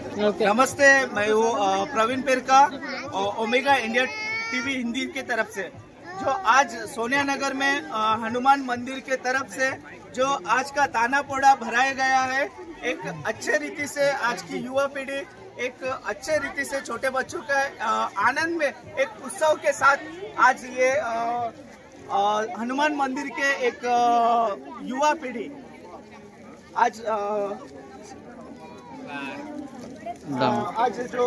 नमस्ते, मैं हूँ Praveen Perka Omega India TV Hindi के तरफ से। जो आज सोनिया नगर में हनुमान मंदिर के तरफ से जो आज का ताना पोड़ा भराया गया है, एक अच्छे रीति से आज की युवा पीढ़ी एक अच्छे रीति से छोटे बच्चों के आनंद में एक उत्सव के साथ आज ये हनुमान मंदिर के एक युवा पीढ़ी आज जो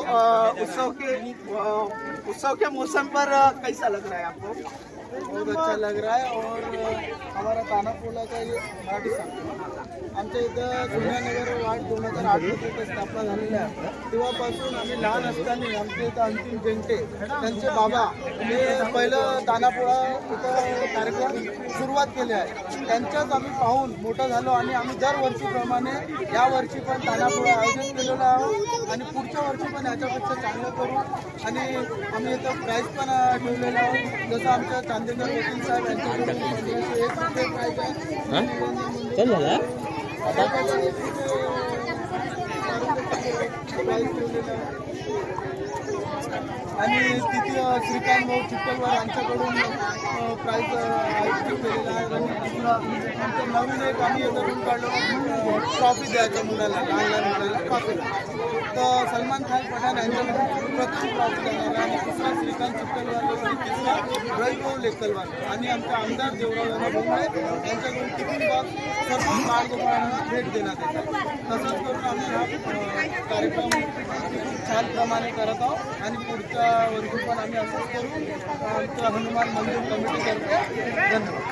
उत्सव के मौसम पर कैसा लग रहा है आपको? बहुत अच्छा लग रहा है। और हमारा तानापोळाचा ये मराठी सांगतो आमच्या इथं सोनियानगर वार्ड 2008 मध्ये स्थापना झालेली आहे। तेव्हापासून आम्ही लहान असताना आमच्या इथं अंतिम जंटे त्यांचे बाबा हे पहिलं तानापोळा इथं कार्यक्रम सुरुवात केले आहे। त्यांच्याच आम्ही पाहून मोठं झालो आणि आम्ही दरवर्षीप्रमाणे यावर्षी पण तानापोळा आयोजित केलेला आहोत आणि पुढच्या वर्षी पण याच्यापेक्षा चांगलं करू आणि आम्ही इथं प्राईज पण ठेवलेलं आहोत। जसं आमच्या चांदेकर वकील साहेब यांच्याकडून 1 रुपये प्राईज आहे। चल झाला आणि तिथे श्रीकांत भाऊ चित्तलवार यांच्याकडून प्राईज आयोजित केलेला आहे। आणि नंतर नवीन एक आम्ही करून काढलो ट्रॉफी द्यायच्या मुलाला, लहान लहान मुलाला ट्रॉफी। तर सलमान खान पठाण यांच्याकडून प्रथम ट्रॉफी देणार आणि दुसरा श्रीकांत चित्तलवार आणि तिसरा रविभाऊ लेकलवार आणि आमचे आमदार देवराव भोंगळे यांच्याकडून टिफिन बॉक्स सर्व बाळगोपाळांना भेट देण्यात येतात। तसंच करून आम्ही हा कार्यक्रम खूप छान प्रमाणे करत आहोत आणि पुढच्या वर्षी पण आम्ही असंच करू। आमचं हनुमान मंदिर कमिटीतर्फे धन्यवाद।